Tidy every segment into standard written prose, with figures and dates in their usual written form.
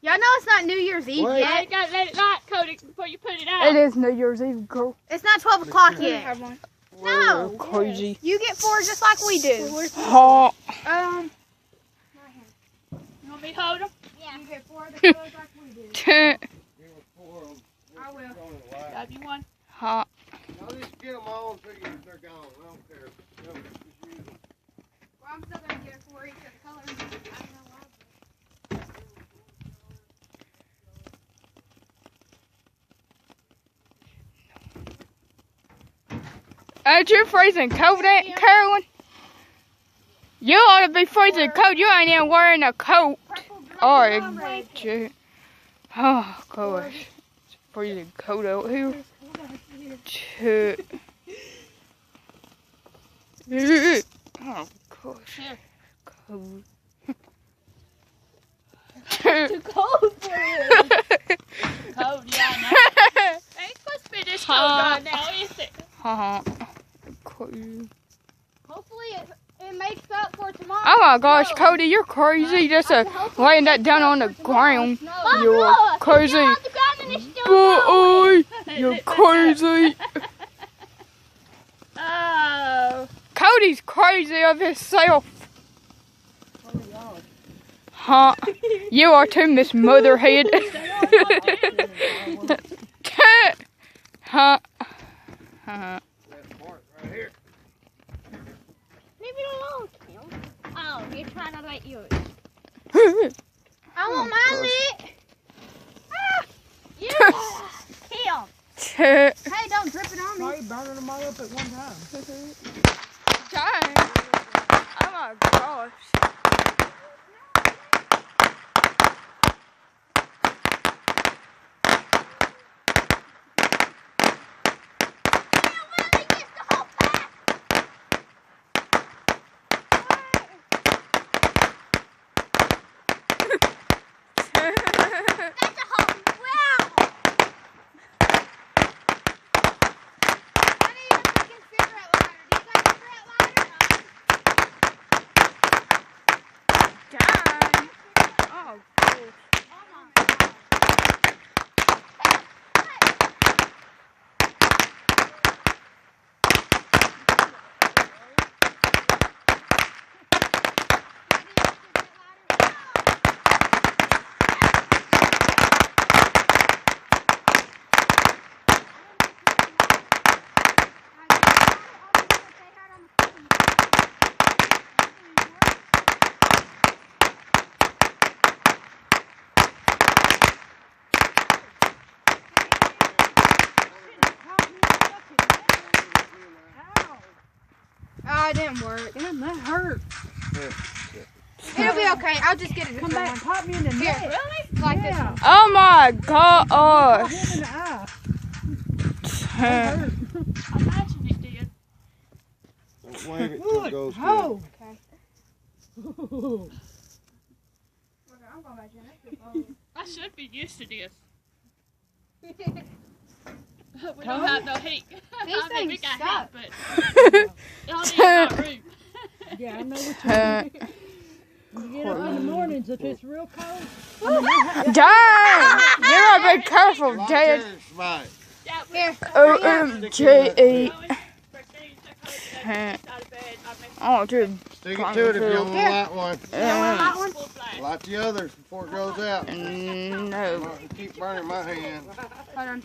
Y'all know it's not New Year's Eve Wait. yet. You gotta let it light, Cody, before you put it out. It is New Year's Eve, girl. It's not 12 o'clock yet. Have one. No. Crazy. You get 4 just like we do. Hot. Um, You want me to hold them? yeah. You get 4 of the colors like we do. I will. Grab you one. Hot. I'll just get them all until they're gone. I don't care. Just use them. Well, I'm still going to get 4 each of the colors. I don't know why. Ain't you freezing cold, Aunt Carolyn? You ought to be freezing cold. You ain't even wearing a coat. Oh, shit. Oh, gosh. It's freezing cold out here. Shit. Oh, gosh. Cold. Too cold for you. Cold, yeah, I know. Ain't supposed to be this cold right now, is it? Cold. Hopefully it makes up for tomorrow. Oh my gosh, Cody, you're crazy. Just laying that down on the ground. You're crazy. Boy, you're crazy. Oh. Cody's crazy of himself. Huh? You are too, Miss Motherhead. Huh? Huh? Leave it alone, Kim. Oh, you're trying to let yours. I want mine lit. Kim. Hey, don't drip it on me. Why are you burning them all up at one time? Dang. Oh my gosh. Oh, it didn't work. Damn, that hurt. It'll be okay. I'll just get it. Come back and pop me in the neck. Really? Like this. Yeah. Oh my gosh. Hit in the eye. Huh. I imagine it did. Don't wave it till it goes good. Oh. Okay. Oh. I'm going back in. I should be used to this. We don't have no heat. These I mean, we things got suck. heat, but y'all need my room. Yeah, I know what Huh. you get up in the mornings if it's real cold. Dang. You gotta be careful, Dad. Right. Yeah, we Here. OMG. Oh, dude. Stick it to it if you don't want to light one. Hot one? full flash. Light the others before it goes out. No. Keep burning my hand. Hold on.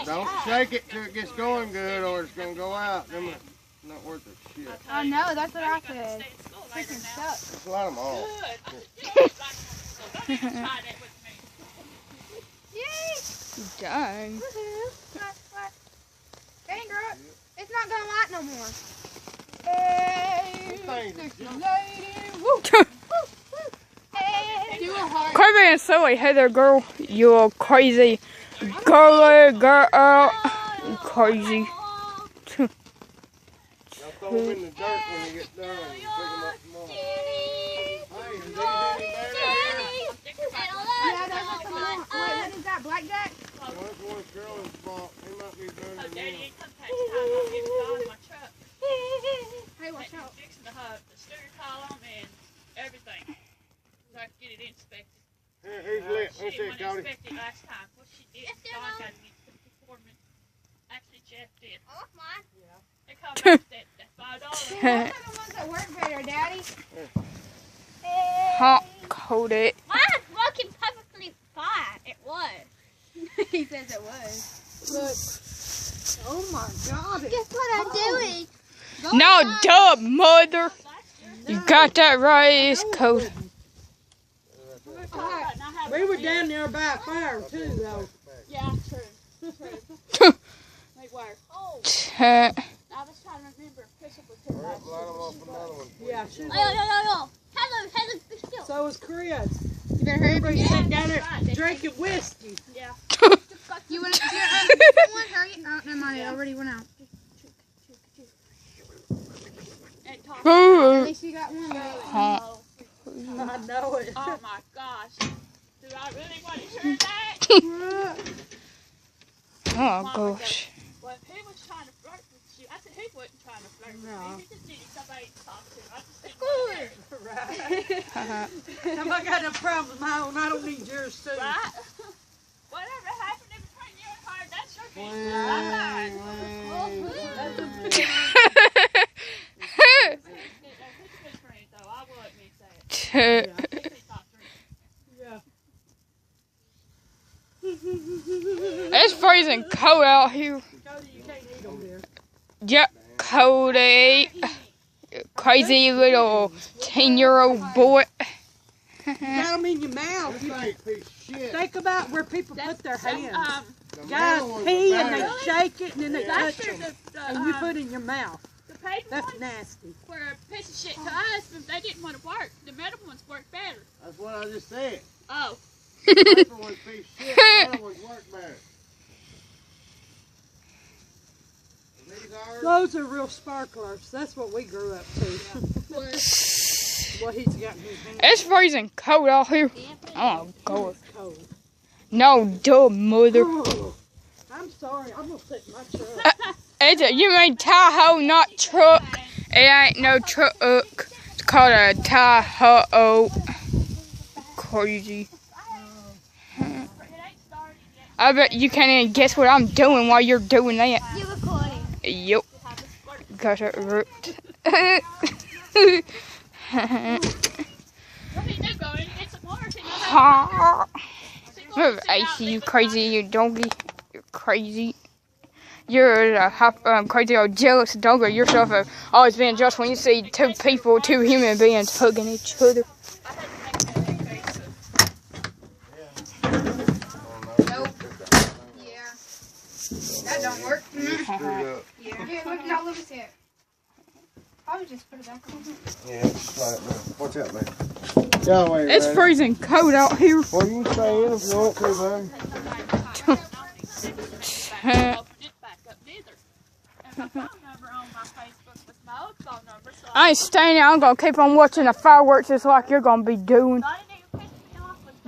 Don't shake it till it gets going good or it's going to go out. Then it's not worth the shit. I know, that's what I Stay said. in school Freaking later now. sucks. Just light them all. Good. So don't even try that with me. Yay! Dang. Woohoo. What? Dang, girl. It's not gonna light no more. Hey, sexy lady. Woo. Hey. Do a heart. Quit being silly, Heather girl. You're crazy. Girly girl. Crazy. Y'all throw them in the dirt when you get done and pick them up tomorrow. Hey, is these any better? Yeah, those are some more. Wait, what is that? Blackjack? Well, that's one Carolyn's fault. He might be better Oh, than Daddy you. ain't come back time. I'll give John my truck. Hey, watch out. Fixing the steering it inspected. He's lit. She Let's see didn't it, want Cody. to inspect it last time. What she did, Yes, Don Dad. got me to the foreman. Actually, Jeff did. I like mine. They called back that $5. Those are the ones that work better, Daddy. Hot Cody. Mine's working perfectly fine. It was. He says it was. Look. Oh my God. Guess what I'm doing? No, duh, mother. You got that right. It's Cody. We were down there by a fire too, though. Yeah, true. Like where? Oh, I was trying to remember. Bishop was here Light last 'em off another one. Yeah, she Yo, was. yo, yo, yo. Hello, be still. So was Chris. You better hurry up. We Yeah. sat down there drinking whiskey. Yeah. You want to different one? Hurry. Oh, never mind. It already went out. And talk. At Ooh. least you got one. Hot. I know it. Oh my gosh. Do I really want to hear that? Oh, gosh. Well, he was trying to flirt with you. I said he wasn't trying to flirt with No. me. He just needed somebody to talk to. I just said, Right. If I got no problem with my own, I don't need yours too. right? Whatever happened in between you and her, that's your business. I'm mine. He's a good friend, though. I wouldn't miss that. He's top three. Yeah. It's freezing cold out here. Cody, you can't eat them there. Yep, Cody. Crazy little 10-year-old boy. You got them in your mouth. This ain't piece of shit. Think about where people put their hands. The Guys middle one's pee the and they bad. shake it and then they That's touch your, them. the, And you put it in your mouth. the paper That's ones nasty. were a piece of shit to us, but they didn't want to work. The metal ones worked better. That's what I just said. Oh. Paper one's a piece of shit. The other ones work better. These are. Those are real sparklers. That's what we grew up to. What he's got in his hand. It's freezing cold out here. Oh, God. It's cold. No, duh, mother. Oh, I'm sorry. I'm going to sit in my truck. You mean Tahoe, not truck. It ain't no truck. It's called a Tahoe. Crazy. I bet you can't even guess what I'm doing while you're doing that. You recording? Yup. Got it ripped. Move, Icy, you crazy, you doggy. You're crazy. You're a crazy old jealous dog of yourself of always being jealous when you see two human beings hugging each other. Nope. Yeah. That don't work. Yeah. Here, look at all of his hair. I would just put it back on. Yeah, slide it now. Watch out, man. Yeah, wait, It's freezing cold out here. Well, you can stay in if you want to, man. I ain't staying here. I'm gonna keep on watching the fireworks just like you're gonna be doing.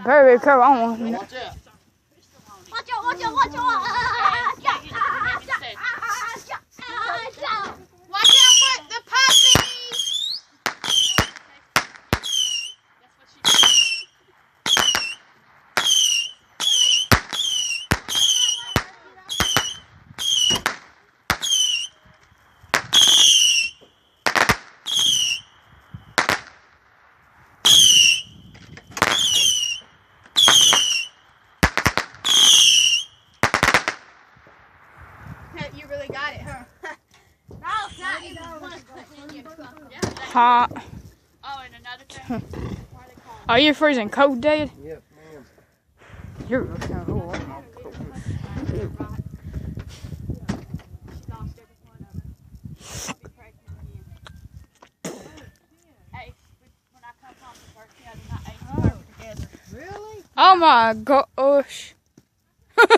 Very cool. I want to know. Watch out. Watch out, watch out, watch out! Watch out for the puppies! You really got it, huh? No, it's not even Hot. Oh, and another thing. Are you freezing cold, Dad? Yes, ma'am. You're looking cool. Really? Oh my gosh. I'm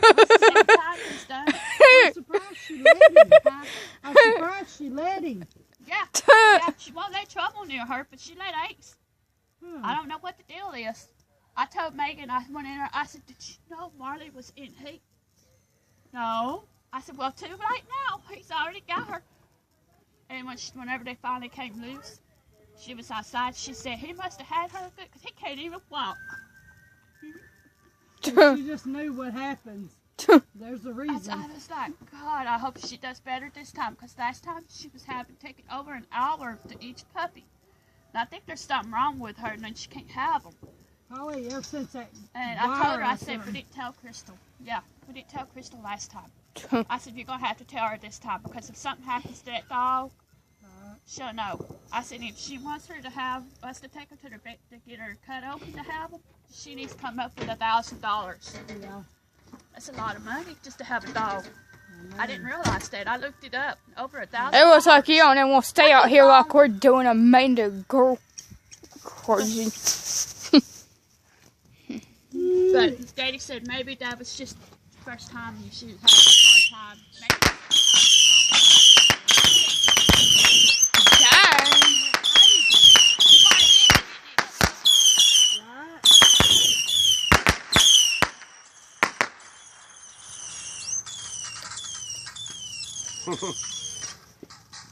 surprised she let him. I'm surprised she let him. Yeah, she won't let trouble near her, but she let Ace. I don't know what the deal is. I told Megan, I went in there, I said, did you know Marley was in heat? No. I said, well, too late now. He's already got her. And whenever they finally came loose, She was outside. She said he must have had her good because he can't even walk. She just knew what happens. There's a I reason. was like, God, I hope she does better this time because last time she was having taken over an hour to each puppy. And I think there's something wrong with her and then she can't have them. Probably ever since that. And I told her, I virus said, or- we didn't tell Crystal. Yeah, we didn't tell Crystal last time. I said, you're going to have to tell her this time because if something happens to that dog, she'll know. I said, if she wants her to have us to take her to the vet to get her cut open to have them, she needs to come up with $1,000. Yeah. That's a lot of money just to have a dog. I didn't realize that. I looked it up. Over $1,000. It was like you don't even want to stay out here like we're doing a Amanda girl. Crazy. But Daddy said maybe that was just the first time she was having a hard time. Maybe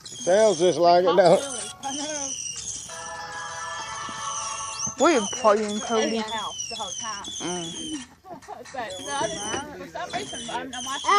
Sounds just like it, don't it? We're playing Cody. house the whole time. Mm. But for some reason, I'm watching